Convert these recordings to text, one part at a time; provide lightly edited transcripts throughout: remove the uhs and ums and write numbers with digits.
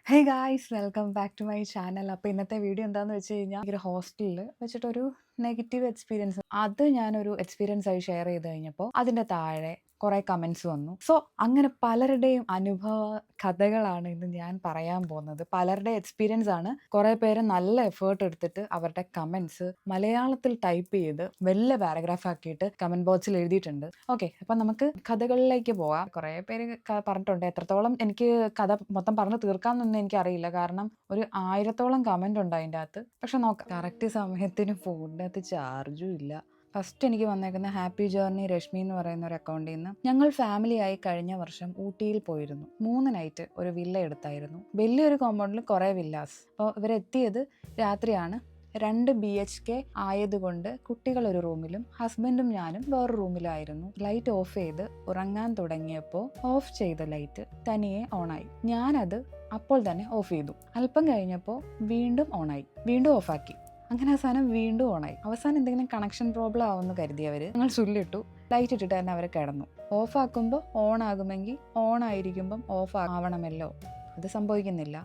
Hey guys, welcome back to my channel. അപ്പോൾ ഇന്നത്തെ video എന്താണെന്ന് വെച്ച് കഴിഞ്ഞാൽ ഒരു ഹോസ്റ്റലിൽ വെച്ചിട്ടൊരു നെഗറ്റീവ് എക്സ്പീരിയൻസ് അത് ഞാനൊരു എക്സ്പീരിയൻസ് ആയി ഷെയർ ചെയ്ത് കഴിഞ്ഞപ്പോൾ അതിൻ്റെ താഴെ കുറേ കമൻസ് വന്നു. സോ അങ്ങനെ പലരുടെയും അനുഭവ കഥകളാണ് ഇന്ന് ഞാൻ പറയാൻ പോകുന്നത്. പലരുടെ എക്സ്പീരിയൻസ് ആണ്. കുറേ പേര് നല്ല എഫേർട്ട് എടുത്തിട്ട് അവരുടെ കമൻസ് മലയാളത്തിൽ ടൈപ്പ് ചെയ്ത് വലിയ പാരഗ്രാഫ് ആക്കിയിട്ട് കമൻറ്റ് ബോക്സിൽ എഴുതിയിട്ടുണ്ട്. ഓക്കെ, അപ്പം നമുക്ക് കഥകളിലേക്ക് പോവാം. കുറേ പേര് പറഞ്ഞിട്ടുണ്ട്. എത്രത്തോളം എനിക്ക് കഥ മൊത്തം പറഞ്ഞു തീർക്കാമെന്നൊന്നും എനിക്കറിയില്ല. കാരണം ഒരു 1000-ഓളം കമൻ്റ് ഉണ്ട് അതിൻ്റെ അകത്ത്. പക്ഷെ നോക്കാം. കറക്റ്റ് സമയത്തിന് ഫോണിൻ്റെ അകത്ത് ചാർജും ഇല്ല. ഫസ്റ്റ് എനിക്ക് വന്നേക്കുന്ന ഹാപ്പി ജേർണി രശ്മി എന്ന് പറയുന്ന ഒരു അക്കൗണ്ടിൽ നിന്ന്. ഞങ്ങൾ ഫാമിലിയായി കഴിഞ്ഞ വർഷം ഊട്ടിയിൽ പോയിരുന്നു. 3 നൈറ്റ് ഒരു വില്ല എടുത്തായിരുന്നു. വലിയൊരു കോമ്പൗണ്ടിൽ കുറേ വില്ലാസ്. അപ്പോൾ ഇവരെത്തിയത് രാത്രിയാണ്. 2 BHK ആയതുകൊണ്ട് കുട്ടികൾ ഒരു റൂമിലും ഹസ്ബൻഡും ഞാനും വേറൊരു റൂമിലായിരുന്നു. ലൈറ്റ് ഓഫ് ചെയ്ത് ഉറങ്ങാൻ തുടങ്ങിയപ്പോൾ ഓഫ് ചെയ്ത ലൈറ്റ് തനിയെ ഓണായി. ഞാനത് അപ്പോൾ തന്നെ ഓഫ് ചെയ്തു. അല്പം കഴിഞ്ഞപ്പോൾ വീണ്ടും ഓണായി, വീണ്ടും ഓഫാക്കി. അങ്ങനെ അവസാനം വീണ്ടും ഓണായി. അവസാനം എന്തെങ്കിലും കണക്ഷൻ പ്രോബ്ലം ആവുമെന്ന് കരുതിയവർ ഞങ്ങൾ ചുല്ലിട്ടു. ലൈറ്റ് ഇട്ടിട്ട് തന്നെ അവർ കിടന്നു. ഓഫാക്കുമ്പോൾ ഓൺ ആകുമെങ്കിൽ ഓൺ ആയിരിക്കുമ്പം ഓഫ് ആവണമല്ലോ. അത് സംഭവിക്കുന്നില്ല.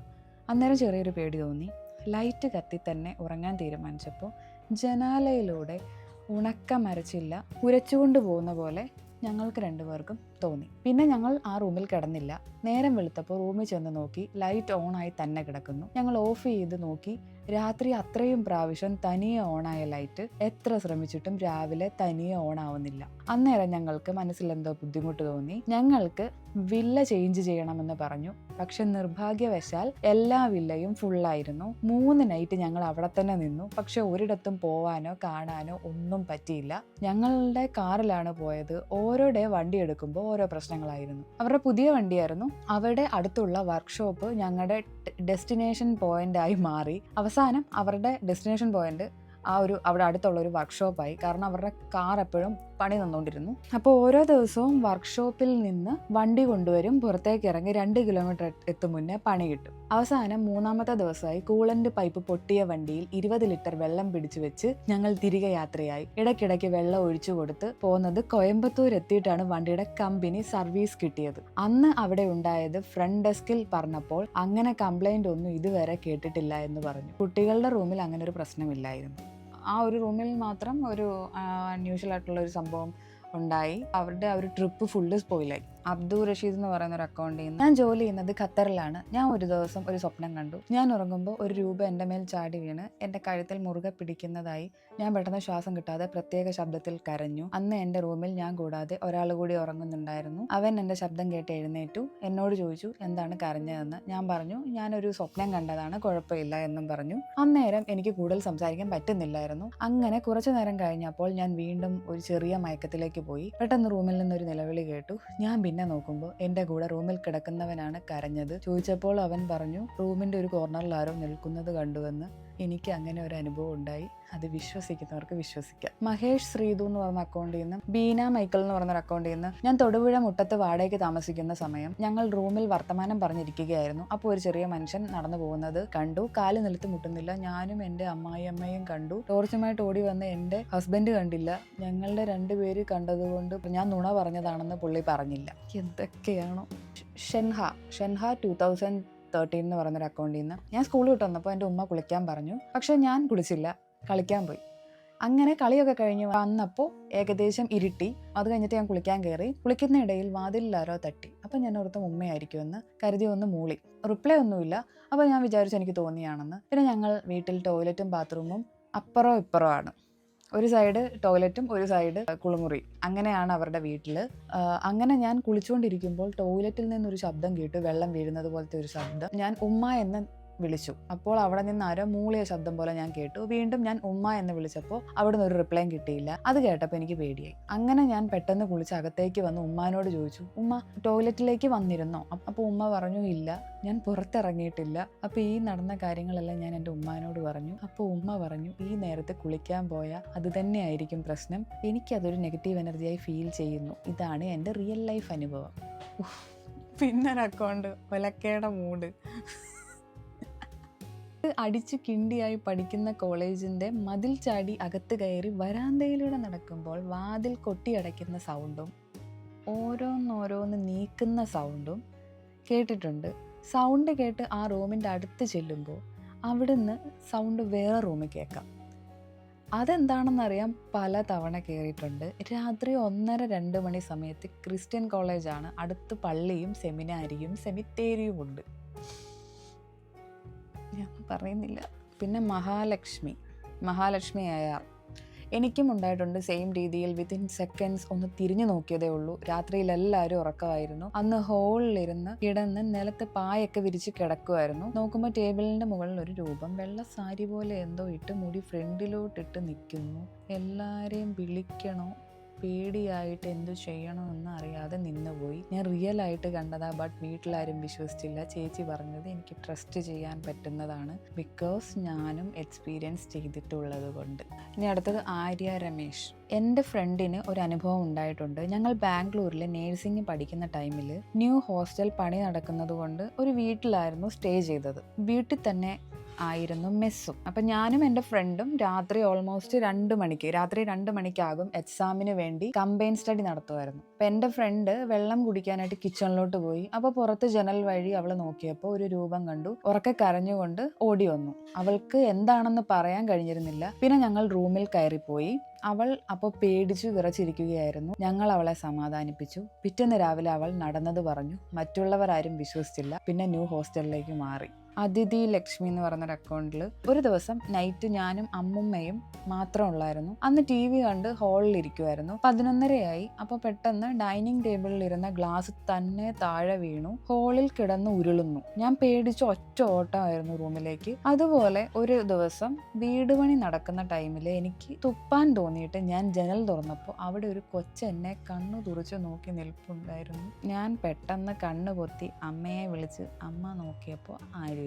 അന്നേരം ചെറിയൊരു പേടി തോന്നി. ലൈറ്റ് കത്തി തന്നെ ഉറങ്ങാൻ തീരുമാനിച്ചപ്പോൾ ജനാലയിലൂടെ ഉണക്ക മരച്ചില്ല ഉരച്ചുകൊണ്ട് പോകുന്ന പോലെ ഞങ്ങൾക്ക് രണ്ടുപേർക്കും തോന്നി. പിന്നെ ഞങ്ങൾ ആ റൂമിൽ കിടന്നില്ല. നേരം വെളുത്തപ്പോൾ റൂമിൽ ചെന്ന് നോക്കി, ലൈറ്റ് ഓണായി തന്നെ കിടക്കുന്നു. ഞങ്ങൾ ഓഫ് ചെയ്ത് നോക്കി. രാത്രി അത്രയും പ്രാവശ്യം തനിയെ ഓണായ ലൈറ്റ് എത്ര ശ്രമിച്ചിട്ടും രാവിലെ തനിയെ ഓണാവുന്നില്ല. അന്നേരം ഞങ്ങൾക്ക് മനസ്സിലെന്തോ ബുദ്ധിമുട്ട് തോന്നി. ഞങ്ങൾക്ക് വില്ല ചേഞ്ച് ചെയ്യണമെന്ന് പറഞ്ഞു. പക്ഷെ നിർഭാഗ്യവശാൽ എല്ലാ വില്ലയും ഫുള്ളായിരുന്നു. 3 നൈറ്റ് ഞങ്ങൾ അവിടെ തന്നെ നിന്നു. പക്ഷെ ഒരിടത്തും പോവാനോ കാണാനോ ഒന്നും പറ്റിയില്ല. ഞങ്ങളുടെ കാറിലാണ് പോയത്. ഓരോ ഡേ വണ്ടി എടുക്കുമ്പോൾ ഓരോ പ്രശ്നങ്ങളായിരുന്നു. അവരുടെ പുതിയ വണ്ടിയായിരുന്നു. അവിടെ അടുത്തുള്ള വർക്ക്ഷോപ്പ് ഞങ്ങളുടെ ഡെസ്റ്റിനേഷൻ പോയിന്റ് ആയി മാറി. അവസാനം അവരുടെ ഡെസ്റ്റിനേഷൻ പോയിന്റ് അവിടെ അടുത്തുള്ള ഒരു വർക്ക്ഷോപ്പായി. കാരണം അവരുടെ കാർ എപ്പോഴും പണി തന്നുകൊണ്ടിരുന്നു. അപ്പോൾ ഓരോ ദിവസവും വർക്ക്ഷോപ്പിൽ നിന്ന് വണ്ടി കൊണ്ടുവരും. പുറത്തേക്ക് ഇറങ്ങി 2 കിലോമീറ്റർ എത്തും മുന്നേ പണി കിട്ടും. അവസാനം 3-ാമത്തെ ദിവസമായി കൂളന്റ് പൈപ്പ് പൊട്ടിയ വണ്ടിയിൽ 20 ലിറ്റർ വെള്ളം പിടിച്ചു വെച്ച് ഞങ്ങൾ തിരികെ യാത്രയായി. ഇടയ്ക്കിടയ്ക്ക് വെള്ളം ഒഴിച്ചു കൊടുത്ത് പോകുന്നത്. കോയമ്പത്തൂർ എത്തിയിട്ടാണ് വണ്ടിയുടെ കമ്പനി സർവീസ് കിട്ടിയത്. അന്ന് അവിടെ ഉണ്ടായത് ഫ്രണ്ട് ഡെസ്കിൽ പറഞ്ഞപ്പോൾ അങ്ങനെ കംപ്ലൈന്റ് ഒന്നും ഇതുവരെ കേട്ടിട്ടില്ല എന്ന് പറഞ്ഞു. കുട്ടികളുടെ റൂമിൽ അങ്ങനെ ഒരു പ്രശ്നമില്ലായിരുന്നു. ആ ഒരു റൂമിൽ മാത്രം ഒരു അൺയൂഷ്വൽ ആയിട്ടുള്ള ഒരു സംഭവം ഉണ്ടായി. അവരുടെ ആ ഒരു ട്രിപ്പ് ഫുള്ള് സ്പോയിലായി. അബ്ദുൾ റഷീദ് എന്ന് പറയുന്ന ഒരു അക്കൗണ്ടിൽ നിന്ന്. ഞാൻ ജോലി ചെയ്യുന്നത് ഖത്തറിലാണ്. ഞാൻ ഒരു ദിവസം ഒരു സ്വപ്നം കണ്ടു. ഞാൻ ഉറങ്ങുമ്പോൾ ഒരു രൂപ എൻ്റെ മേൽ ചാടി വീണ് എൻ്റെ കഴുത്തിൽ മുറുകെ പിടിക്കുന്നതായി. ഞാൻ പെട്ടെന്ന് ശ്വാസം കിട്ടാതെ പ്രത്യേക ശബ്ദത്തിൽ കരഞ്ഞു. അന്ന് എൻ്റെ റൂമിൽ ഞാൻ കൂടാതെ ഒരാൾ കൂടി ഉറങ്ങുന്നുണ്ടായിരുന്നു. അവൻ എൻ്റെ ശബ്ദം കേട്ട് എഴുന്നേറ്റു. എന്നോട് ചോദിച്ചു എന്താണ് കരഞ്ഞതെന്ന്. ഞാൻ പറഞ്ഞു ഞാനൊരു സ്വപ്നം കണ്ടതാണ്, കുഴപ്പമില്ല എന്നും പറഞ്ഞു. അന്നേരം എനിക്ക് കൂടുതൽ സംസാരിക്കാൻ പറ്റുന്നില്ലായിരുന്നു. അങ്ങനെ കുറച്ചു നേരം കഴിഞ്ഞപ്പോൾ ഞാൻ വീണ്ടും ഒരു ചെറിയ മയക്കത്തിലേക്ക് പോയി. പെട്ടെന്ന് റൂമിൽ നിന്നൊരു നിലവിളി കേട്ടു. ഞാൻ പിന്നെ നോക്കുമ്പോൾ എൻ്റെ കൂടെ റൂമിൽ കിടക്കുന്നവനാണ് കരഞ്ഞത്. ചോദിച്ചപ്പോൾ അവൻ പറഞ്ഞു റൂമിൻ്റെ ഒരു കോർണറിൽ ആരോ നിൽക്കുന്നത് കണ്ടുവെന്ന്. എനിക്ക് അങ്ങനെ ഒരു അനുഭവം ഉണ്ടായി. അത് വിശ്വസിക്കുന്നവർക്ക് വിശ്വസിക്കാം. മഹേഷ് ശ്രീതു എന്ന് പറഞ്ഞ അക്കൗണ്ടിൽ നിന്ന്. ബീന മൈക്കിൾ എന്ന് പറഞ്ഞൊരു അക്കൗണ്ടിൽ നിന്ന്. ഞാൻ തൊടുപുഴ മുട്ടത്ത് വാടകയ്ക്ക് താമസിക്കുന്ന സമയം ഞങ്ങൾ റൂമിൽ വർത്തമാനം പറഞ്ഞിരിക്കുകയായിരുന്നു. അപ്പോൾ ഒരു ചെറിയ മനുഷ്യൻ നടന്നു പോകുന്നത് കണ്ടു. കാല് നിലത്ത് മുട്ടുന്നില്ല. ഞാനും എൻ്റെ അമ്മായിയമ്മയും കണ്ടു. ടോർച്ചുമായിട്ട് ഓടി വന്ന എൻ്റെ ഹസ്ബൻഡ് കണ്ടില്ല. ഞങ്ങളുടെ 2 പേര് കണ്ടതുകൊണ്ട് ഞാൻ നുണ പറഞ്ഞതാണെന്ന് പുള്ളി പറഞ്ഞില്ല. എന്തൊക്കെയാണോ. ഷെൻഹ 2013 എന്ന് പറയുന്നൊരു അക്കൗണ്ടിൽ നിന്ന്. ഞാൻ സ്കൂളിൽ വിട്ട് വന്നപ്പോൾ എൻ്റെ ഉമ്മ കുളിക്കാൻ പറഞ്ഞു. പക്ഷെ ഞാൻ കുളിച്ചില്ല, കളിക്കാൻ പോയി. അങ്ങനെ കളിയൊക്കെ കഴിഞ്ഞ് വന്നപ്പോൾ ഏകദേശം ഇരുട്ടി. അത് കഴിഞ്ഞിട്ട് ഞാൻ കുളിക്കാൻ കയറി. കുളിക്കുന്ന ഇടയിൽ വാതിലിൽ ആരോ തട്ടി. അപ്പം ഞാൻ ഓർത്തും ഉമ്മയായിരിക്കുമെന്ന് കരുതി ഒന്ന് മൂളി. റിപ്ലൈ ഒന്നുമില്ല. അപ്പോൾ ഞാൻ വിചാരിച്ചു എനിക്ക് തോന്നിയാണെന്ന്. പിന്നെ ഞങ്ങൾ വീട്ടിൽ ടോയ്ലറ്റും ബാത്റൂമും അപ്പുറം ഇപ്പുറം ആണ്. ഒരു സൈഡ് ടോയ്ലറ്റും ഒരു സൈഡ് കുളിമുറി. അങ്ങനെയാണ് അവരുടെ വീട്ടിൽ. അങ്ങനെ ഞാൻ കുളിച്ചുകൊണ്ടിരിക്കുമ്പോൾ ടോയ്ലറ്റിൽ നിന്നൊരു ശബ്ദം കേട്ടു, വെള്ളം വീഴുന്നത് പോലത്തെ ഒരു ശബ്ദം. ഞാൻ ഉമ്മ എന്ന് വിളിച്ചു. അപ്പോൾ അവിടെ നിന്ന് ആരോ മൂളിയ ശബ്ദം പോലെ ഞാൻ കേട്ടു. വീണ്ടും ഞാൻ ഉമ്മ എന്ന് വിളിച്ചപ്പോൾ അവിടെ നിന്ന് ഒരു റിപ്ലൈയും കിട്ടിയില്ല. അത് കേട്ടപ്പോൾ എനിക്ക് പേടിയായി. അങ്ങനെ ഞാൻ പെട്ടെന്ന് കുളിച്ച് അകത്തേക്ക് വന്ന് ഉമ്മാനോട് ചോദിച്ചു, ഉമ്മ ടോയ്ലറ്റിലേക്ക് വന്നിരുന്നോ? അപ്പോൾ ഉമ്മ പറഞ്ഞു ഇല്ല, ഞാൻ പുറത്തിറങ്ങിയിട്ടില്ല. അപ്പോൾ ഈ നടന്ന കാര്യങ്ങളെല്ലാം ഞാൻ എൻ്റെ ഉമ്മാനോട് പറഞ്ഞു. അപ്പോൾ ഉമ്മ പറഞ്ഞു ഈ നേരത്തെ കുളിക്കാൻ പോയാൽ അത് തന്നെയായിരിക്കും പ്രശ്നം. എനിക്കതൊരു നെഗറ്റീവ് എനർജിയായി ഫീൽ ചെയ്യുന്നു. ഇതാണ് എൻ്റെ റിയൽ ലൈഫ് അനുഭവം. പിന്നെ ഒരു അക്കൗണ്ട് ഒലക്കേടെ മൂഡ്. അടിച്ചു കിണ്ടിയായി പഠിക്കുന്ന കോളേജിൻ്റെ മതിൽ ചാടി അകത്ത് കയറി വരാന്തയിലൂടെ നടക്കുമ്പോൾ വാതിൽ കൊട്ടിയടയ്ക്കുന്ന സൗണ്ടും ഓരോന്നോരോന്ന് നീക്കുന്ന സൗണ്ടും കേട്ടിട്ടുണ്ട്. സൗണ്ട് കേട്ട് ആ റൂമിൻ്റെ അടുത്ത് ചെല്ലുമ്പോൾ അവിടുന്ന് സൗണ്ട് വേറെ റൂമിൽ കേൾക്കാം. അതെന്താണെന്നറിയാൻ പല തവണ കയറിയിട്ടുണ്ട്. രാത്രി 1:30-2 മണി സമയത്ത് ക്രിസ്ത്യൻ കോളേജാണ്, അടുത്ത് പള്ളിയും സെമിനാരിയും സെമിത്തേരിയും ഉണ്ട്. ഞാൻ പറയുന്നില്ല. പിന്നെ മഹാലക്ഷ്മി അയ്യാർ എനിക്കും ഉണ്ടായിട്ടുണ്ട്. സെയിം രീതിയിൽ വിത്തിൻ സെക്കൻഡ്സ് ഒന്ന് തിരിഞ്ഞു നോക്കിയതേ ഉള്ളൂ. രാത്രിയിൽ എല്ലാവരും ഉറക്കമായിരുന്നു. അന്ന് ഹോളിലിരുന്ന് കിടന്ന് നിലത്ത് പായൊക്കെ വിരിച്ച് കിടക്കുമായിരുന്നു. നോക്കുമ്പോൾ ടേബിളിൻ്റെ മുകളിൽ ഒരു രൂപം വെള്ള സാരി പോലെ എന്തോ ഇട്ട് മുടി ഫ്രണ്ടിലോട്ടിട്ട് നിൽക്കുന്നു. എല്ലാവരെയും വിളിക്കണോ പേടിയായിട്ട് എന്തു ചെയ്യണമെന്ന് അറിയാതെ നിന്നുപോയി. ഞാൻ റിയലായിട്ട് കണ്ടതാ, ബട്ട് വീട്ടിലാരും വിശ്വസിച്ചില്ല. ചേച്ചി പറഞ്ഞത് എനിക്ക് ട്രസ്റ്റ് ചെയ്യാൻ പറ്റുന്നതാണ്, ബിക്കോസ് ഞാനും എക്സ്പീരിയൻസ് ചെയ്തിട്ടുള്ളത് കൊണ്ട്. ഇനി അടുത്തത് ആര്യ രമേശ്. എൻ്റെ ഫ്രണ്ടിന് ഒരു അനുഭവം ഉണ്ടായിട്ടുണ്ട്. ഞങ്ങൾ ബാംഗ്ലൂരിൽ നേഴ്സിംഗ് പഠിക്കുന്ന ടൈമിൽ ന്യൂ ഹോസ്റ്റൽ പണി നടക്കുന്നത് കൊണ്ട് ഒരു വീട്ടിലായിരുന്നു സ്റ്റേ ചെയ്തത്. വീട്ടിൽ തന്നെ ആയിരുന്നു മെസ്സും. അപ്പം ഞാനും എൻ്റെ ഫ്രണ്ടും രാത്രി ഓൾമോസ്റ്റ് 2 മണിക്കാകും എക്സാമിന് വേണ്ടി കമ്പൈൻ സ്റ്റഡി നടത്തുമായിരുന്നു. അപ്പം എൻ്റെ ഫ്രണ്ട് വെള്ളം കുടിക്കാനായിട്ട് കിച്ചണിലോട്ട് പോയി. അപ്പോൾ പുറത്ത് ജനൽ വഴി അവൾ നോക്കിയപ്പോൾ ഒരു രൂപം കണ്ടു. ഉറക്കെ കരഞ്ഞുകൊണ്ട് ഓടി വന്നു. അവൾക്ക് എന്താണെന്ന് പറയാൻ കഴിഞ്ഞിരുന്നില്ല. പിന്നെ ഞങ്ങൾ റൂമിൽ കയറിപ്പോയി. അവൾ അപ്പോൾ പേടിച്ചു വിറച്ചിരിക്കുകയായിരുന്നു. ഞങ്ങൾ അവളെ സമാധാനിപ്പിച്ചു. പിറ്റേന്ന് രാവിലെ അവൾ നടന്നത് പറഞ്ഞു. മറ്റുള്ളവരാരും വിശ്വസിച്ചില്ല. പിന്നെ ന്യൂ ഹോസ്റ്റലിലേക്ക് മാറി. അതിഥി ലക്ഷ്മി എന്ന് പറഞ്ഞൊരു അക്കൗണ്ടിൽ ഒരു ദിവസം നൈറ്റ് ഞാനും അമ്മുമ്മയും മാത്രം ഉള്ളായിരുന്നു. അന്ന് TV കണ്ട് ഹാളിലിരിക്കുമായിരുന്നു. 11:30 അപ്പോൾ പെട്ടെന്ന് ഡൈനിങ് ടേബിളിൽ ഇരുന്ന ഗ്ലാസ് തന്നെ താഴെ വീണു. ഹാളിൽ കിടന്ന് ഉരുളുന്നു. ഞാൻ പേടിച്ച് ഒറ്റ ഓട്ടമായിരുന്നു റൂമിലേക്ക്. അതുപോലെ ഒരു ദിവസം വീട് പണി നടക്കുന്ന ടൈമിൽ എനിക്ക് തുപ്പാൻ തോന്നിയിട്ട് ഞാൻ ജനൽ തുറന്നപ്പോൾ അവിടെ ഒരു കൊച്ചെന്നെ കണ്ണു തുറച്ച് നോക്കി നിൽപ്പുണ്ടായിരുന്നു. ഞാൻ പെട്ടെന്ന് കണ്ണു പൊത്തി അമ്മയെ വിളിച്ച് അമ്മ നോക്കിയപ്പോൾ ആരും.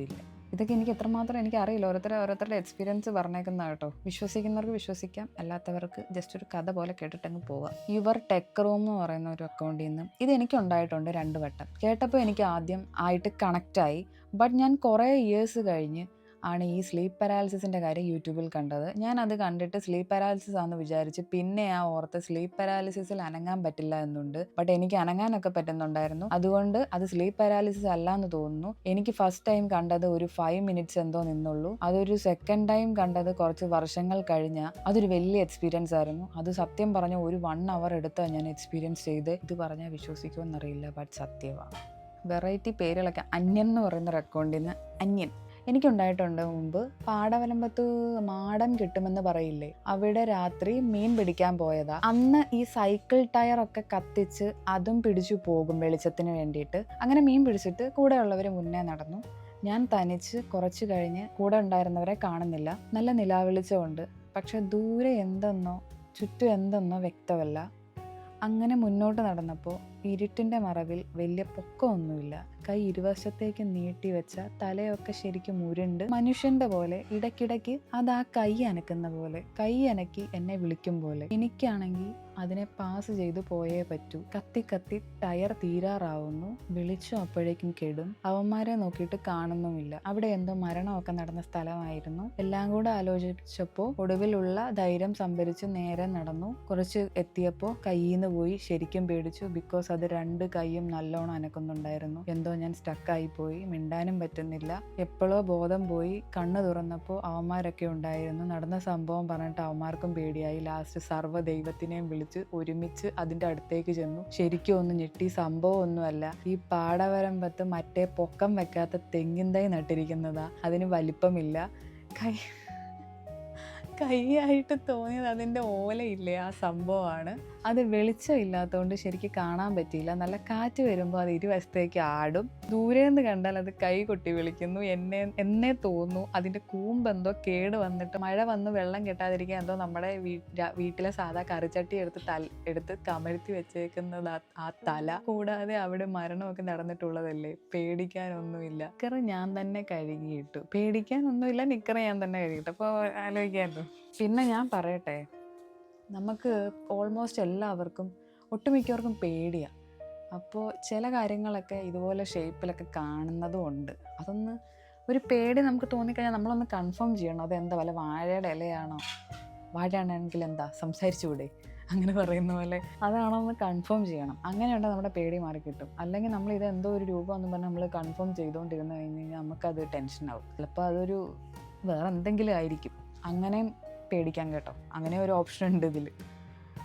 ഇതൊക്കെ എനിക്ക് എത്രമാത്രം എനിക്ക് അറിയില്ല. ഓരോരുത്തരുടെ എക്സ്പീരിയൻസ് പറഞ്ഞേക്കുന്ന കേട്ടോ. വിശ്വസിക്കുന്നവർക്ക് വിശ്വസിക്കാം, അല്ലാത്തവർക്ക് ജസ്റ്റ് ഒരു കഥ പോലെ കേട്ടിട്ടങ്ങ് പോവാം. യുവർ ടെക് റൂം എന്ന് പറയുന്ന ഒരു അക്കൗണ്ടിൽ നിന്ന് ഇത് എനിക്ക് ഉണ്ടായിട്ടുണ്ട് 2 വട്ടം. കേട്ടപ്പോൾ എനിക്ക് ആദ്യം ആയിട്ട് കണക്റ്റായി. ബട്ട് ഞാൻ കുറേ ഇയേഴ്സ് കഴിഞ്ഞ് ആണ് ഈ സ്ലീപ്പ് പാരാലിസിസിൻ്റെ കാര്യം യൂട്യൂബിൽ കണ്ടത്. ഞാൻ അത് കണ്ടിട്ട് സ്ലീപ്പ് പാരാലിസിസ് ആണെന്ന് വിചാരിച്ച് പിന്നെ ആ ഓർത്ത് സ്ലീപ്പ് പാരാലിസിസിൽ അനങ്ങാൻ പറ്റില്ല എന്നുണ്ട്. ബട്ട് എനിക്ക് അനങ്ങാനൊക്കെ പറ്റുന്നുണ്ടായിരുന്നു. അതുകൊണ്ട് അത് സ്ലീപ്പ് പാരാലിസിസ് അല്ല എന്ന് തോന്നുന്നു. എനിക്ക് ഫസ്റ്റ് ടൈം കണ്ടത് ഒരു 5 മിനിറ്റ്സ് എന്തോ നിന്നുള്ളൂ. അതൊരു സെക്കൻഡ് ടൈം കണ്ടത് കുറച്ച് വർഷങ്ങൾ കഴിഞ്ഞ അതൊരു വലിയ എക്സ്പീരിയൻസ് ആയിരുന്നു. അത് സത്യം പറഞ്ഞ ഒരു 1 അവർ എടുത്താണ് ഞാൻ എക്സ്പീരിയൻസ് ചെയ്ത്. ഇത് പറഞ്ഞാൽ വിശ്വസിക്കുമെന്നറിയില്ല, ബട്ട് സത്യമാണ്. വെറൈറ്റി പേരുകളൊക്കെ. അന്യൻ എന്ന് പറയുന്നൊരു അക്കൗണ്ടിൽ നിന്ന് അന്യൻ എനിക്കുണ്ടായിട്ടുണ്ട്. മുമ്പ് പാടവലമ്പത്ത് മാടൻ കിട്ടുമെന്ന് പറയില്ലേ, അവിടെ രാത്രി മീൻ പിടിക്കാൻ പോയതാ. അന്ന് ഈ സൈക്കിൾ ടയറൊക്കെ കത്തിച്ച് അതും പിടിച്ചു പോകും വെളിച്ചത്തിന് വേണ്ടിയിട്ട്. അങ്ങനെ മീൻ പിടിച്ചിട്ട് കൂടെയുള്ളവർ മുന്നേ നടന്നു. ഞാൻ തനിച്ച് കുറച്ച് കഴിഞ്ഞ് കൂടെ ഉണ്ടായിരുന്നവരെ കാണുന്നില്ല. നല്ല നിലാവെളിച്ചമുണ്ട്, പക്ഷെ ദൂരെ എന്തെന്നോ ചുറ്റും എന്തെന്നോ വ്യക്തമല്ല. അങ്ങനെ മുന്നോട്ട് നടന്നപ്പോൾ ഇരുട്ടിൻ്റെ മറവിൽ വലിയ പൊക്കമൊന്നുമില്ല. കൈ ഇരുവശത്തേക്ക് നീട്ടിവെച്ച തലയൊക്കെ ശരിക്കും ഉരുണ്ട് മനുഷ്യൻ്റെ പോലെ ഇടയ്ക്കിടയ്ക്ക് അത് ആ കൈ അനക്കുന്ന പോലെ, കൈ അനക്കി എന്നെ വിളിക്കും പോലെ. എനിക്കാണെങ്കിൽ അതിനെ പാസ് ചെയ്തു പോയേ പറ്റൂ. കത്തി കത്തി ടയർ തീരാറാവുന്നു. വിളിച്ചു അപ്പോഴേക്കും കെടും. അവന്മാരെ നോക്കിയിട്ട് കാണുന്നുമില്ല. അവിടെ എന്തോ മരണമൊക്കെ നടന്ന സ്ഥലമായിരുന്നു. എല്ലാം കൂടെ ആലോചിച്ചപ്പോൾ ഒടുവിലുള്ള ധൈര്യം സംഭരിച്ച് നേരെ നടന്നു. കുറച്ച് എത്തിയപ്പോൾ കയ്യിന്ന് പോയി. ശരിക്കും പേടിച്ചു. ബിക്കോസ് അത് 2 കൈയും നല്ലോണം അനക്കുന്നുണ്ടായിരുന്നു. എന്തോ ഞാൻ സ്റ്റക്കായി പോയി. മിണ്ടാനും പറ്റുന്നില്ല. എപ്പോഴോ ബോധം പോയി. കണ്ണ് തുറന്നപ്പോൾ അവന്മാരൊക്കെ ഉണ്ടായിരുന്നു. നടന്ന സംഭവം പറഞ്ഞിട്ട് അവന്മാർക്കും പേടിയായി. ലാസ്റ്റ് സർവ്വ ദൈവത്തിനെയും വിളിച്ച് ഒരുമിച്ച് അതിൻ്റെ അടുത്തേക്ക് ചെന്നു. ശരിക്കും ഒന്ന് ഞെട്ടി. സംഭവം ഒന്നുമല്ല, ഈ പാടവരമ്പത്ത് മറ്റേ പൊക്കം വെക്കാത്ത തെങ്ങിൻ തൈ നട്ടിരിക്കുന്നതാ. അതിന് വലിപ്പമില്ല. കൈയായിട്ട് തോന്നിയത് അതിൻ്റെ ഓലയില്ലേ, ആ സംഭവമാണ്. അത് വെളിച്ചമില്ലാത്തതുകൊണ്ട് ശരിക്കും കാണാൻ പറ്റിയില്ല. നല്ല കാറ്റ് വരുമ്പോൾ അത് ഇരുവശത്തേക്ക് ആടും. ദൂരേന്ന് കണ്ടാൽ അത് കൈ കൊട്ടി വിളിക്കുന്നു. എന്നെ തോന്നുന്നു അതിൻ്റെ കൂമ്പെന്തോ കേട് വന്നിട്ട് മഴ വന്ന് വെള്ളം കെട്ടാതിരിക്കാൻ എന്തോ നമ്മുടെ വീട്ടിലെ സാധാ കറിച്ചട്ടി എടുത്ത് കമഴ്ത്തി വെച്ചേക്കുന്നത് ആ തല. കൂടാതെ അവിടെ മരണമൊക്കെ നടന്നിട്ടുള്ളതല്ലേ, പേടിക്കാനൊന്നുമില്ല. നിക്കറ് ഞാൻ തന്നെ കഴുകിയിട്ടു. പേടിക്കാനൊന്നുമില്ല, നിക്കറ് ഞാൻ തന്നെ കഴുകിയിട്ടു. അപ്പോൾ ആലോചിക്കാമല്ലോ. പിന്നെ ഞാൻ പറയട്ടെ, നമുക്ക് ഓൾമോസ്റ്റ് എല്ലാവർക്കും ഒട്ടുമിക്കവർക്കും പേടിയാണ്. അപ്പോൾ ചില കാര്യങ്ങളൊക്കെ ഇതുപോലെ ഷേപ്പിലൊക്കെ കാണുന്നതും ഉണ്ട്. അതൊന്ന് ഒരു പേടി നമുക്ക് തോന്നിക്കഴിഞ്ഞാൽ നമ്മളൊന്ന് കൺഫേം ചെയ്യണം. അതെന്താ, വല്ല വാഴയുടെ ഇലയാണോ? വാഴയാണെങ്കിൽ എന്താ സംസാരിച്ചുകൂടെ? അങ്ങനെ പറയുന്ന പോലെ അതാണോന്ന് കൺഫേം ചെയ്യണം. അങ്ങനെയുണ്ടെങ്കിൽ നമ്മുടെ പേടി മാറി കിട്ടും. അല്ലെങ്കിൽ നമ്മൾ ഇത് എന്തോ ഒരു രൂപമെന്ന് പറഞ്ഞാൽ നമ്മൾ കൺഫേം ചെയ്തുകൊണ്ടിരുന്ന് കഴിഞ്ഞ് കഴിഞ്ഞാൽ നമുക്കത് ടെൻഷനാവും. ചിലപ്പോൾ അതൊരു വേറെ എന്തെങ്കിലും ആയിരിക്കും. അങ്ങനെയും പേടിക്കാൻ കേട്ടോ. അങ്ങനെ ഒരു ഓപ്ഷൻ ഉണ്ട് ഇതിൽ.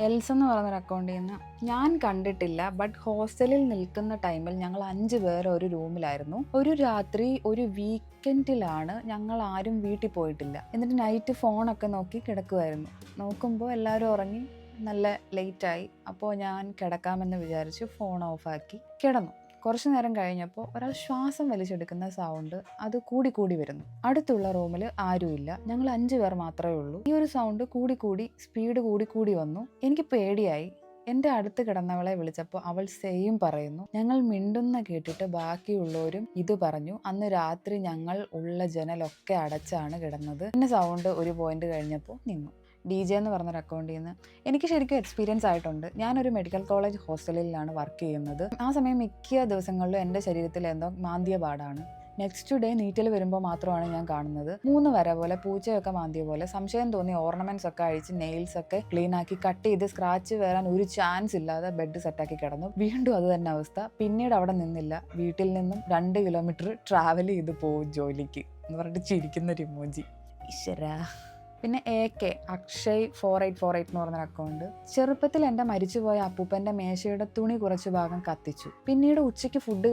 എൽസ് എന്ന് പറയുന്നൊരു അക്കൗണ്ടിൽ നിന്ന് ഞാൻ കണ്ടിട്ടില്ല. ബട്ട് ഹോസ്റ്റലിൽ നിൽക്കുന്ന ടൈമിൽ ഞങ്ങൾ 5 പേർ ഒരു റൂമിലായിരുന്നു. ഒരു രാത്രി ഒരു വീക്കെൻഡിലാണ്, ഞങ്ങൾ ആരും വീട്ടിൽ പോയിട്ടില്ല. എന്നിട്ട് നൈറ്റ് ഫോണൊക്കെ നോക്കി കിടക്കുമായിരുന്നു. നോക്കുമ്പോൾ എല്ലാവരും ഉറങ്ങി, നല്ല ലേറ്റായി. അപ്പോൾ ഞാൻ കിടക്കാമെന്ന് വിചാരിച്ച് ഫോൺ ഓഫാക്കി കിടന്നു. കുറച്ചു നേരം കഴിഞ്ഞപ്പോൾ ഒരാൾ ശ്വാസം വലിച്ചെടുക്കുന്ന സൗണ്ട് അത് കൂടി വരുന്നു. അടുത്തുള്ള റൂമിൽ ആരുമില്ല, ഞങ്ങൾ 5 പേർ മാത്രമേ ഉള്ളൂ. ഈ ഒരു സൗണ്ട് സ്പീഡ് കൂടി വന്നു. എനിക്ക് പേടിയായി. എൻ്റെ അടുത്ത് കിടന്നവളെ വിളിച്ചപ്പോൾ അവൾ സെയിം പറയുന്നു. ഞങ്ങൾ മിണ്ടുന്ന കേട്ടിട്ട് ബാക്കിയുള്ളവരും ഇത് പറഞ്ഞു. അന്ന് രാത്രി ഞങ്ങൾ ഉള്ള ജനലൊക്കെ അടച്ചാണ് കിടന്നത്. പിന്നെ സൗണ്ട് ഒരു പോയിന്റ് കഴിഞ്ഞപ്പോൾ നിന്നു. DJ എന്ന് പറഞ്ഞൊരു അക്കൗണ്ടിൽ നിന്ന് എനിക്ക് ശരിക്കും എക്സ്പീരിയൻസ് ആയിട്ടുണ്ട്. ഞാനൊരു മെഡിക്കൽ കോളേജ് ഹോസ്റ്റലിലാണ് വർക്ക് ചെയ്യുന്നത്. ആ സമയം മിക്ക ദിവസങ്ങളിലും എൻ്റെ ശരീരത്തിൽ എന്തോ മാന്തിയ പാടാണ്. നെക്സ്റ്റ് ഡേ നീറ്റിൽ വരുമ്പോൾ മാത്രമാണ് ഞാൻ കാണുന്നത്. 3 വര പോലെ, പൂച്ചയൊക്കെ മാന്തിയ പോലെ. സംശയം തോന്നി ഓർണമെന്റ്സ് ഒക്കെ അഴിച്ച് നെയിൽസ് ഒക്കെ ക്ലീൻ ആക്കി കട്ട് ചെയ്ത് സ്ക്രാച്ച് വരാൻ ഒരു ചാൻസ് ഇല്ലാതെ ബെഡ് സെറ്റാക്കി കിടന്നു. വീണ്ടും അത് തന്നെ അവസ്ഥ. പിന്നീട് അവിടെ നിന്നില്ല. വീട്ടിൽ നിന്നും 2 കിലോമീറ്റർ ട്രാവൽ ചെയ്ത് പോകും ജോലിക്ക് എന്ന് പറഞ്ഞിട്ട് ചിരിക്കുന്നൊരു ഇമോജി. ഈശ്വരാ. പിന്നെ AK അക്ഷയ് 4848 എന്ന് പറഞ്ഞൊരു അക്കൗണ്ട്. ചെറുപ്പത്തിൽ എൻ്റെ മരിച്ചുപോയ അപ്പൂപ്പൻ്റെ മേശയുടെ തുണി കുറച്ച് ഭാഗം കത്തിച്ചു. പിന്നീട് ഉച്ചയ്ക്ക് ഫുഡ്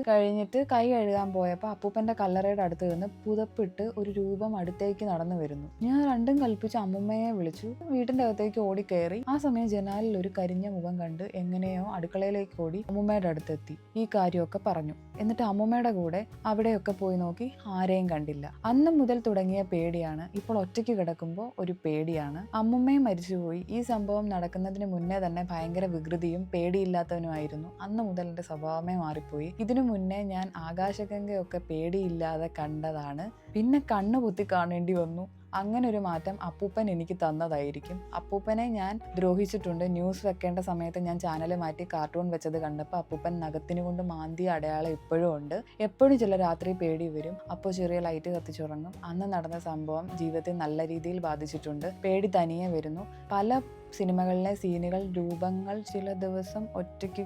കഴിഞ്ഞിട്ട് കൈ കഴുകാൻ പോയപ്പോൾ അപ്പൂപ്പൻ്റെ കല്ലറയുടെ അടുത്ത് നിന്ന് പുതപ്പിട്ട് ഒരു രൂപം അടുത്തേക്ക് നടന്നു വരുന്നു. ഞാൻ രണ്ടും കൽപ്പിച്ച് അമ്മുമ്മയെ വിളിച്ചു. വീട്ടിൻ്റെ അകത്തേക്ക് ഓടിക്കയറി. ആ സമയം ജനാലിൽ ഒരു കരിഞ്ഞ മുഖം കണ്ട് എങ്ങനെയോ അടുക്കളയിലേക്ക് ഓടി അമ്മുമ്മയുടെ അടുത്തെത്തി. ഈ കാര്യമൊക്കെ പറഞ്ഞു. എന്നിട്ട് അമ്മുമ്മയുടെ കൂടെ അവിടെയൊക്കെ പോയി നോക്കി. ആരെയും കണ്ടില്ല. അന്ന് മുതൽ തുടങ്ങിയ പേടിയാണ്. ഇപ്പോൾ ഒറ്റയ്ക്ക് കിടക്കുമ്പോൾ ഒരു പേടിയാണ്. അമ്മുമ്മയും മരിച്ചുപോയി. ഈ സംഭവം നടക്കുന്നതിന് മുന്നേ തന്നെ ഭയങ്കര വികൃതിയും പേടിയില്ലാത്തവനുമായിരുന്നു. അന്ന് മുതൽ എൻ്റെ സ്വഭാവമേ മാറിപ്പോയി. ഇതിനു മുന്നേ ഞാൻ ആകാശഗംഗയൊക്കെ പേടിയില്ലാതെ കണ്ടതാണ്. പിന്നെ കണ്ണു പൊത്തി കാണേണ്ടി വന്നു. അങ്ങനെ ഒരു മാറ്റം അപ്പൂപ്പൻ എനിക്ക് തന്നതായിരിക്കും. അപ്പൂപ്പനെ ഞാൻ ദ്രോഹിച്ചിട്ടുണ്ട്. ന്യൂസ് വെക്കേണ്ട സമയത്ത് ഞാൻ ചാനൽ മാറ്റി കാർട്ടൂൺ വെച്ചത് കണ്ടപ്പോൾ അപ്പൂപ്പൻ നഖത്തിന് കൊണ്ട് മാന്തിയ അടയാളം ഇപ്പോഴും ഉണ്ട്. എപ്പോഴും ചില രാത്രി പേടി വരും. അപ്പോൾ ചെറിയ ലൈറ്റ് കത്തിച്ചുറങ്ങും. അന്ന് നടന്ന സംഭവം ജീവിതത്തിൽ നല്ല രീതിയിൽ ബാധിച്ചിട്ടുണ്ട്. പേടി തനിയെ വരുന്നു. പല സിനിമകളിലെ സീനുകൾ, രൂപങ്ങൾ ചില ദിവസം ഒറ്റയ്ക്ക്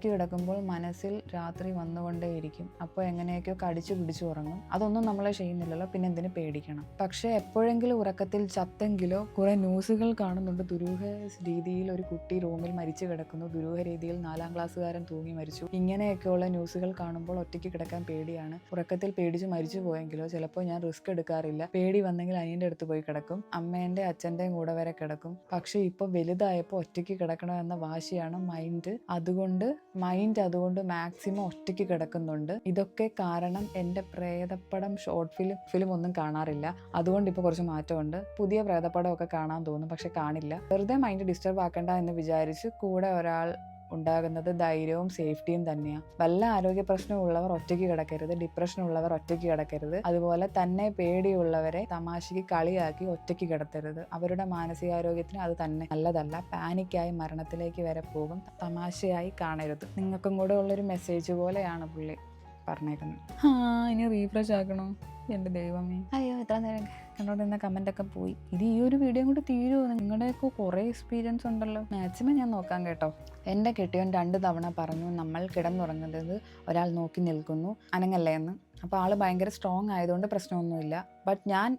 കിടക്കുമ്പോൾ മനസ്സിൽ രാത്രി വന്നുകൊണ്ടേയിരിക്കും. അപ്പോൾ എങ്ങനെയൊക്കെയോ കടിച്ചു പിടിച്ചു ഉറങ്ങും. അതൊന്നും നമ്മളെ ചെയ്യുന്നില്ലല്ലോ, പിന്നെ എന്തിനു പേടിക്കണം? പക്ഷേ എപ്പോഴെങ്കിലും ഉറക്കത്തിൽ ചത്തെങ്കിലോ കുറേ ന്യൂസുകൾ കാണുന്നുണ്ട്. ദുരൂഹ രീതിയിൽ ഒരു കുട്ടി റൂമിൽ മരിച്ചു കിടക്കുന്നു. ദുരൂഹ രീതിയിൽ 4ാം ക്ലാസ്സുകാരൻ തൂങ്ങി മരിച്ചു. ഇങ്ങനെയൊക്കെയുള്ള ന്യൂസുകൾ കാണുമ്പോൾ ഒറ്റയ്ക്ക് കിടക്കാൻ പേടിയാണ്. ഉറക്കത്തിൽ പേടിച്ച് മരിച്ചു പോയെങ്കിലോ ചിലപ്പോൾ ഞാൻ റിസ്ക് എടുക്കാറില്ല. പേടി വന്നെങ്കിൽ അനിയൻ്റെ അടുത്ത് പോയി കിടക്കും. അമ്മേൻ്റെ അച്ഛൻ്റെയും കൂടെ വരെ കിടക്കും. പക്ഷെ ഇപ്പോൾ വലുതായപ്പോൾ ഒറ്റയ്ക്ക് കിടക്കണമെന്ന വാശിയാണ് മൈൻഡ്. അതുകൊണ്ട് മാക്സിമം ഒറ്റയ്ക്ക് കിടക്കുന്നുണ്ട്. ഇതൊക്കെ കാരണം എൻ്റെ പ്രേതപ്പടം ഷോർട്ട് ഫിലിം ഒന്നും കാണാറില്ല. അതുകൊണ്ട് ഇപ്പോൾ കുറച്ച് മാറ്റമുണ്ട്. പുതിയ പ്രേതപ്പടമൊക്കെ കാണാൻ തോന്നും, പക്ഷെ കാണില്ല. വെറുതെ മൈൻഡ് ഡിസ്റ്റർബ് ആക്കണ്ട എന്ന് വിചാരിച്ച് കൂടെ ഒരാൾ ഉണ്ടാകുന്നത് ധൈര്യവും സേഫ്റ്റിയും തന്നെയാണ്. വല്ല ആരോഗ്യ പ്രശ്നമുള്ളവർ ഒറ്റയ്ക്ക് കിടക്കരുത്. ഡിപ്രഷൻ ഉള്ളവർ ഒറ്റയ്ക്ക് കിടക്കരുത്. അതുപോലെ തന്നെ പേടിയുള്ളവരെ തമാശയ്ക്ക് കളിയാക്കി ഒറ്റയ്ക്ക് കിടത്തരുത്. അവരുടെ മാനസികാരോഗ്യത്തിന് അത് തന്നെ നല്ലതല്ല. പാനിക്കായി മരണത്തിലേക്ക് വരെ പോകും. തമാശയായി കാണരുത്. നിങ്ങൾക്കും കൂടെ ഉള്ളൊരു മെസ്സേജ് പോലെയാണ് പുള്ളി പറഞ്ഞേക്കുന്നത്. ഇനി റീഫ്രഷ് ആക്കണോ? എൻ്റെ ദൈവമേ, അയ്യോ എത്ര നേരം കണ്ടോണ്ടിരുന്ന കമൻ്റൊക്കെ പോയി. ഇത് ഈ ഒരു വീഡിയോ കൂടി തീരുമോ? നിങ്ങളുടെയൊക്കെ കുറേ എക്സ്പീരിയൻസ് ഉണ്ടല്ലോ. മാക്സിമം ഞാൻ നോക്കാം കേട്ടോ. എൻ്റെ കെട്ടിയോൻ 2 തവണ പറഞ്ഞു നമ്മൾ കിടന്നുറങ്ങുന്നത് ഒരാൾ നോക്കി നിൽക്കുന്നു, അനങ്ങല്ലേ എന്ന്. അപ്പോൾ ആൾ ഭയങ്കര സ്ട്രോങ് ആയതുകൊണ്ട് പ്രശ്നമൊന്നുമില്ല. ബട്ട് ഞാൻ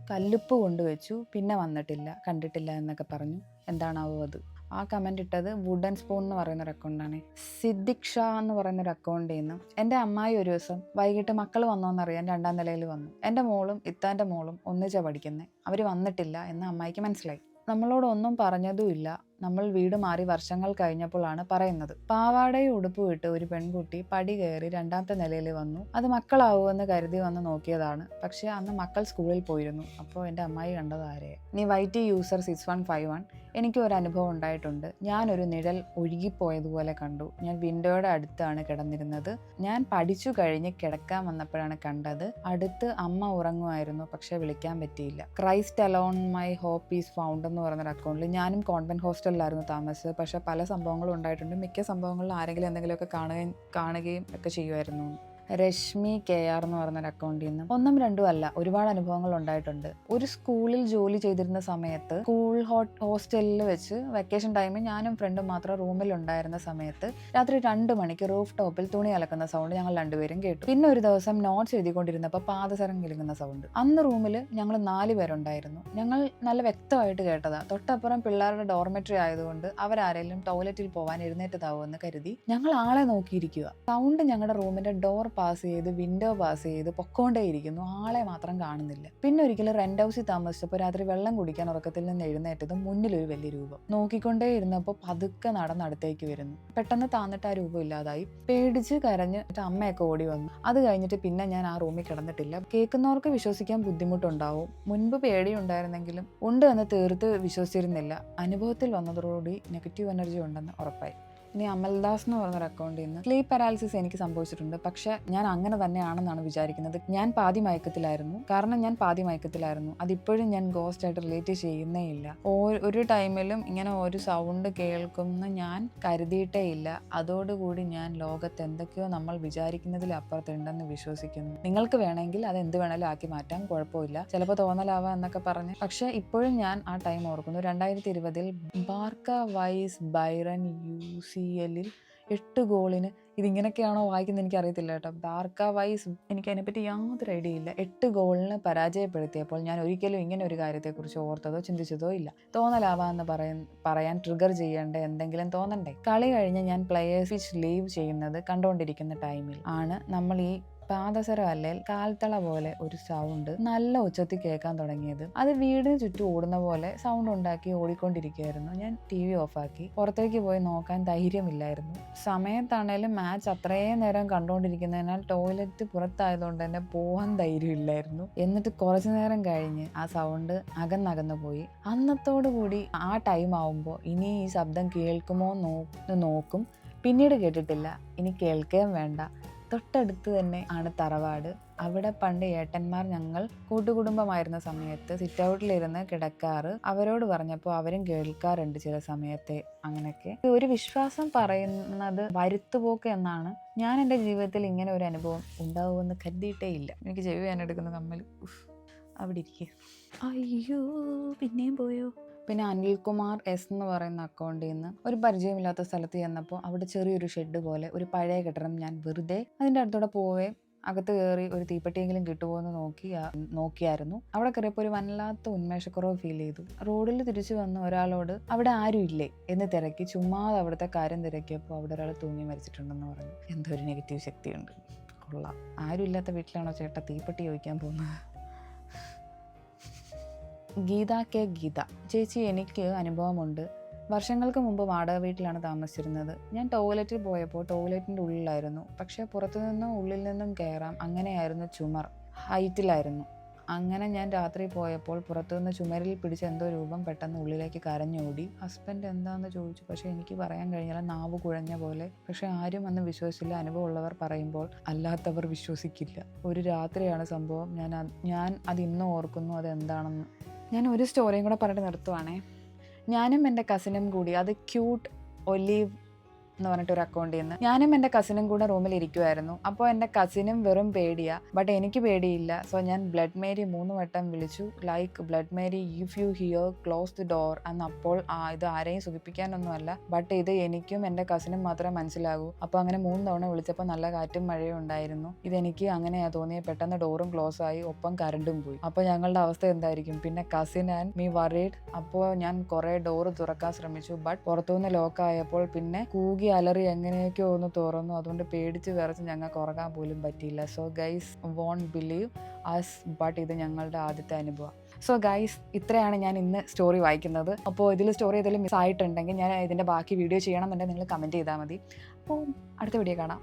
കല്ലുപ്പ് കൊണ്ടുവച്ചു, പിന്നെ വന്നിട്ടില്ല, കണ്ടിട്ടില്ല എന്നൊക്കെ പറഞ്ഞു. എന്താണാവോ അത്? ആ കമൻ്റ് ഇട്ടത് വുഡൻ സ്പൂൺ എന്ന് പറയുന്നൊരു അക്കൗണ്ടാണ്. സിദ്ദിഖ് ഷാ എന്ന് പറയുന്നൊരു അക്കൗണ്ടിൽ നിന്ന് എൻ്റെ അമ്മായി ഒരു ദിവസം വൈകിട്ട് മക്കൾ വന്നോന്നറിയാൻ 2ാം നിലയിൽ വന്നു. എൻ്റെ മോളും ഇത്താൻ്റെ മോളും ഒന്നിച്ചാണ് പഠിക്കുന്നത്. അവർ വന്നിട്ടില്ല എന്ന് അമ്മായിക്ക് മനസ്സിലായി. നമ്മളോടൊന്നും പറഞ്ഞതുമില്ല. നമ്മൾ വീട് മാറി വർഷങ്ങൾ കഴിഞ്ഞപ്പോഴാണ് പറയുന്നത്. പാവാടയും ഉടുപ്പ് വിട്ട് ഒരു പെൺകുട്ടി പടി കയറി 2ാമത്തെ നിലയിൽ വന്നു. അത് മക്കളാവുമെന്ന് കരുതി വന്ന് നോക്കിയതാണ്. പക്ഷെ അന്ന് മക്കൾ സ്കൂളിൽ പോയിരുന്നു. അപ്പോൾ എൻ്റെ അമ്മായി കണ്ടത് ആരെയെ? നീ വൈറ്റി യൂസർ 6151. എനിക്ക് ഒരു അനുഭവം ഉണ്ടായിട്ടുണ്ട്. ഞാനൊരു നിഴൽ ഒഴുകിപ്പോയതുപോലെ കണ്ടു. ഞാൻ വിൻഡോയുടെ അടുത്താണ് കിടന്നിരുന്നത്. ഞാൻ പഠിച്ചു കഴിഞ്ഞ് കിടക്കാൻ വന്നപ്പോഴാണ് കണ്ടത്. അടുത്ത് അമ്മ ഉറങ്ങുമായിരുന്നു, പക്ഷെ വിളിക്കാൻ പറ്റിയില്ല. Christ alone my hope is found എന്ന് പറഞ്ഞൊരു അക്കൗണ്ടിൽ ഞാനും കോൺവെന്റ് ഹോസ്റ്റലിലായിരുന്നു താമസിച്ചത്. പക്ഷെ പല സംഭവങ്ങളും ഉണ്ടായിട്ടുണ്ട്. മിക്ക സംഭവങ്ങളിലും ആരെങ്കിലും എന്തെങ്കിലുമൊക്കെ കാണുകയും ഒക്കെ ചെയ്യുമായിരുന്നു. രശ്മി KR എന്ന് പറയുന്നൊരു അക്കൗണ്ടിൽ നിന്ന്. 1ഉം 2ഉം അല്ല, ഒരുപാട് അനുഭവങ്ങൾ ഉണ്ടായിട്ടുണ്ട്. ഒരു സ്കൂളിൽ ജോലി ചെയ്തിരുന്ന സമയത്ത് സ്കൂൾ ഹോസ്റ്റലിൽ വെച്ച് വെക്കേഷൻ ടൈമിൽ ഞാനും ഫ്രണ്ടും മാത്രം റൂമിൽ ഉണ്ടായിരുന്ന സമയത്ത് രാത്രി 2 മണിക്ക് റൂഫ് ടോപ്പിൽ തുണി അലക്കുന്ന സൗണ്ട് ഞങ്ങൾ രണ്ടുപേരും കേട്ടു. പിന്നെ ഒരു ദിവസം നോട്ട്സ് എഴുതിക്കൊണ്ടിരുന്നപ്പോൾ പാദസരം കിലുങ്ങുന്ന സൗണ്ട്. അന്ന് റൂമിൽ ഞങ്ങൾ 4 പേരുണ്ടായിരുന്നു. ഞങ്ങൾ നല്ല വ്യക്തമായിട്ട് കേട്ടതാ. തൊട്ടപ്പുറം പിള്ളേരുടെ ഡോർമെട്രി ആയതുകൊണ്ട് അവരാരെങ്കിലും ടോയ്ലറ്റിൽ പോവാൻ എഴുന്നേറ്റതാവുമെന്ന് കരുതി ഞങ്ങൾ ആളെ നോക്കിയിരിക്കുക. സൗണ്ട് ഞങ്ങളുടെ റൂമിന്റെ ഡോർ പാസ് ചെയ്ത് വിൻഡോ പാസ് ചെയ്ത് പൊക്കോണ്ടേയിരിക്കുന്നു. ആളെ മാത്രം കാണുന്നില്ല. പിന്നെ ഒരിക്കലും റെന്റ് ഹൗസിൽ താമസിച്ചപ്പോൾ രാത്രി വെള്ളം കുടിക്കാൻ ഉറക്കത്തിൽ നിന്ന് എഴുന്നേറ്റതും മുന്നിലൊരു വലിയ രൂപം. നോക്കിക്കൊണ്ടേ ഇരുന്നപ്പോൾ പതുക്കെ നടന്നടുത്തേക്ക് വരുന്നു. പെട്ടെന്ന് താന്നിട്ട് ആ രൂപം ഇല്ലാതായി. പേടിച്ച് കരഞ്ഞ് അമ്മയൊക്കെ ഓടി വന്നു. അത് കഴിഞ്ഞിട്ട് പിന്നെ ഞാൻ ആ റൂമിൽ കിടന്നിട്ടില്ല. കേൾക്കുന്നവർക്ക് വിശ്വസിക്കാൻ ബുദ്ധിമുട്ടുണ്ടാവും. മുൻപ് പേടിയുണ്ടായിരുന്നെങ്കിലും ഉണ്ട് എന്ന് തീർത്ത് വിശ്വസിച്ചിരുന്നില്ല. അനുഭവത്തിൽ വന്നതോടുകൂടി നെഗറ്റീവ് എനർജി ഉണ്ടെന്ന് ഉറപ്പായി. ഇനി അമൽദാസ് എന്ന് പറഞ്ഞൊരു അക്കൗണ്ടിൽ നിന്ന് സ്ലീപ്പ് പാരാലിസിസ് എനിക്ക് സംഭവിച്ചിട്ടുണ്ട്. പക്ഷെ ഞാൻ അങ്ങനെ തന്നെയാണെന്നാണ് വിചാരിക്കുന്നത്. ഞാൻ പാതി മയക്കത്തിലായിരുന്നു. അതിപ്പോഴും ഞാൻ ഗോസ്റ്റ് ആയിട്ട് റിലേറ്റ് ചെയ്യുന്നേ ഇല്ല. ഒരു ടൈമിലും ഇങ്ങനെ ഒരു സൗണ്ട് കേൾക്കുമെന്ന് ഞാൻ കരുതിയിട്ടേ ഇല്ല. അതോടുകൂടി ഞാൻ ലോകത്ത് എന്തൊക്കെയോ നമ്മൾ വിചാരിക്കുന്നതിൽ അപ്പുറത്തുണ്ടെന്ന് വിശ്വസിക്കുന്നു. നിങ്ങൾക്ക് വേണമെങ്കിൽ അത് എന്ത് വേണേലും ആക്കി മാറ്റാം, കുഴപ്പമില്ല. ചിലപ്പോൾ തോന്നലാവാം എന്നൊക്കെ പറഞ്ഞ്. പക്ഷെ ഇപ്പോഴും ഞാൻ ആ ടൈം ഓർക്കുന്നു. 2020 ബാർക്ക വൈസ് ബൈറൻ UCL 8 ഗോളിന്, ഇതിങ്ങനെയൊക്കെയാണോ വായിക്കുന്നത് എനിക്കറിയത്തില്ല കേട്ടോ. ബാർക്ക വൈസ് എനിക്ക് അതിനെപ്പറ്റി യാതൊരു ഐഡിയ ഇല്ല. 8 ഗോളിന് പരാജയപ്പെടുത്തിയപ്പോൾ ഞാൻ ഒരിക്കലും ഇങ്ങനെ ഒരു കാര്യത്തെക്കുറിച്ച് ഓർത്തതോ ചിന്തിച്ചതോ ഇല്ല. തോന്നലാവാന്ന് പറയാൻ ട്രിഗർ ചെയ്യേണ്ട എന്തെങ്കിലും തോന്നണ്ടേ? കളി കഴിഞ്ഞ് ഞാൻ പ്ലെയേഴ്സ് ലീവ് ചെയ്യുന്നത് കണ്ടുകൊണ്ടിരിക്കുന്ന ടൈമിൽ ആണ് നമ്മൾ ഈ പാദസരം അല്ലെങ്കിൽ കാൽത്തള പോലെ ഒരു സൗണ്ട് നല്ല ഉച്ചത്തിൽ കേൾക്കാൻ തുടങ്ങിയത്. അത് വീടിന് ചുറ്റും ഓടുന്ന പോലെ സൗണ്ട് ഉണ്ടാക്കി ഓടിക്കൊണ്ടിരിക്കുകയായിരുന്നു. ഞാൻ TV ഓഫാക്കി. പുറത്തേക്ക് പോയി നോക്കാൻ ധൈര്യമില്ലായിരുന്നു. സമയത്താണേലും മാച്ച് അത്രയും നേരം കണ്ടുകൊണ്ടിരിക്കുന്നതിനാൽ ടോയ്ലറ്റ് പുറത്തായതുകൊണ്ട് തന്നെ പോകാൻ ധൈര്യമില്ലായിരുന്നു. എന്നിട്ട് കുറച്ചു നേരം കഴിഞ്ഞ് ആ സൗണ്ട് അകന്നകന്നു പോയി. അന്നത്തോടു കൂടി ആ ടൈം ആവുമ്പോൾ ഇനി ഈ ശബ്ദം കേൾക്കുമോ നോക്കും. പിന്നീട് കേട്ടിട്ടില്ല. ഇനി കേൾക്കുകയും വേണ്ട. തൊട്ടടുത്ത് തന്നെ ആണ് തറവാട്. അവിടെ പണ്ട് ഏട്ടന്മാർ ഞങ്ങൾ കൂട്ടുകുടുംബമായിരുന്ന സമയത്ത് സിറ്റ് ഔട്ടിലിരുന്ന് കിടക്കാറ്. അവരോട് പറഞ്ഞപ്പോൾ അവരും കേൾക്കാറുണ്ട് ചില സമയത്തെ. അങ്ങനെയൊക്കെ ഒരു വിശ്വാസം പറയുന്നത് വരുത്തുപോക്ക് എന്നാണ്. ഞാൻ എൻ്റെ ജീവിതത്തിൽ ഇങ്ങനെ ഒരു അനുഭവം ഉണ്ടാവുമെന്ന് കരുതിയിട്ടേ ഇല്ല. എനിക്ക് ചെവി വേനെടുക്കുന്ന കമ്മൽ അവിടെ ഇരിക്കുക. അയ്യോ, പിന്നെയും പോയോ? പിന്നെ അനിൽകുമാർ S എന്ന് പറയുന്ന അക്കൗണ്ടിൽ നിന്ന് ഒരു പരിചയമില്ലാത്ത സ്ഥലത്ത് ചെന്നപ്പോൾ അവിടെ ചെറിയൊരു ഷെഡ് പോലെ ഒരു പഴയ കെട്ടിടം ഞാൻ വെറുതെ അതിൻ്റെ അടുത്തൂടെ പോവേ അകത്ത് കയറി ഒരു തീപ്പെട്ടിയെങ്കിലും കിട്ടുമോ എന്ന് നോക്കിയായിരുന്നു. അവിടെ കയറിയപ്പോൾ ഒരു വല്ലാത്ത ഉന്മേഷക്കുറവ് ഫീൽ ചെയ്തു. റോഡിൽ തിരിച്ചു വന്ന ഒരാളോട് അവിടെ ആരും ഇല്ലേ എന്ന് തിരക്കി. ചുമ്മാതെ അവിടുത്തെ കാര്യം തിരക്കിയപ്പോൾ അവിടെ ഒരാൾ തൂങ്ങി മരിച്ചിട്ടുണ്ടെന്ന് പറഞ്ഞു. എന്തോ ഒരു നെഗറ്റീവ് ശക്തിയുണ്ട്. കൊള്ളാം. ആരും ഇല്ലാത്ത വീട്ടിലാണോ ചേട്ടാ തീപ്പെട്ടി ചോദിക്കാൻ പോകുന്നത്? ഗീത ചേച്ചി, എനിക്ക് അനുഭവമുണ്ട്. വർഷങ്ങൾക്ക് മുമ്പ് വാടക വീട്ടിലാണ് താമസിച്ചിരുന്നത്. ഞാൻ ടോയ്ലറ്റിൽ പോയപ്പോൾ ടോയ്ലറ്റിൻ്റെ ഉള്ളിലായിരുന്നു. പക്ഷേ പുറത്തുനിന്നും ഉള്ളിൽ നിന്നും കയറാം. അങ്ങനെയായിരുന്നു. ചുമർ ഹൈറ്റിലായിരുന്നു. അങ്ങനെ ഞാൻ രാത്രി പോയപ്പോൾ പുറത്തുനിന്ന് ചുമരിൽ പിടിച്ച എന്തോ രൂപം പെട്ടെന്ന് ഉള്ളിലേക്ക് കരഞ്ഞോടി. ഹസ്ബൻഡ് എന്താണെന്ന് ചോദിച്ചു. പക്ഷേ എനിക്ക് പറയാൻ കഴിഞ്ഞാൽ നാവ് കുഴഞ്ഞ പോലെ. പക്ഷെ ആരും അന്ന് വിശ്വസിച്ചില്ല. അനുഭവമുള്ളവർ പറയുമ്പോൾ അല്ലാത്തവർ വിശ്വസിക്കില്ല. ഒരു രാത്രിയാണ് സംഭവം. ഞാൻ അത് ഇന്നും ഓർക്കുന്നു അതെന്താണെന്ന്. ഞാൻ ഒരു സ്റ്റോറിയും കൂടെ പറഞ്ഞിട്ട് നിർത്തുവാണേ. ഞാനും എൻ്റെ കസിനും കൂടി, അത് ക്യൂട്ട് ഒലീവ് എന്ന് പറഞ്ഞിട്ടൊരു അക്കൗണ്ടിൽ നിന്ന്, ഞാനും എൻ്റെ കസിനും കൂടെ റൂമിൽ ഇരിക്കുമായിരുന്നു. അപ്പോൾ എൻ്റെ കസിനും വെറും പേടിയാ, ബട്ട് എനിക്ക് പേടിയില്ല. സോ ഞാൻ ബ്ലഡ് മേരി 3 വട്ടം വിളിച്ചു. Like blood Mary if you here close the door എന്ന്. അപ്പോൾ ഇത് ആരെയും സുഖിപ്പിക്കാനൊന്നുമല്ല, ബട്ട് ഇത് എനിക്കും എൻ്റെ കസിനും മാത്രമേ മനസ്സിലാകൂ. അപ്പോൾ അങ്ങനെ 3 തവണ വിളിച്ചപ്പോൾ നല്ല കാറ്റും മഴയും ഉണ്ടായിരുന്നു. ഇതെനിക്ക് അങ്ങനെയാ തോന്നിയത്. പെട്ടെന്ന് ഡോറും ക്ലോസ് ആയി, ഒപ്പം കറണ്ടും പോയി. അപ്പോൾ ഞങ്ങളുടെ അവസ്ഥ എന്തായിരിക്കും? പിന്നെ കസിൻ ആൻഡ് മീ വറീഡ്. അപ്പോൾ ഞാൻ കുറേ ഡോറ് തുറക്കാൻ ശ്രമിച്ചു, ബട്ട് പുറത്തുനിന്ന് ലോക്കായപ്പോൾ പിന്നെ കൂകി അലറി എങ്ങനെയൊക്കെയോ ഒന്ന് തുറന്നു. അതുകൊണ്ട് പേടിച്ച് വിറച്ച് ഞങ്ങൾക്ക് ഉറങ്ങാൻ പോലും പറ്റിയില്ല. So guys won't believe us, but ഇത് ഞങ്ങളുടെ ആദ്യത്തെ അനുഭവം. സോ ഗൈസ്, ഇത്രയാണ് ഞാൻ ഇന്ന് സ്റ്റോറി വായിക്കുന്നത്. അപ്പോൾ ഇതിൽ സ്റ്റോറി ഏതെങ്കിലും മിസ് ആയിട്ടുണ്ടെങ്കിൽ ഞാൻ ഇതിൻ്റെ ബാക്കി വീഡിയോ ചെയ്യണമെന്നുണ്ടെങ്കിൽ നിങ്ങൾ കമൻറ്റ് ചെയ്താൽ മതി. അപ്പോൾ അടുത്ത വീഡിയോ കാണാം.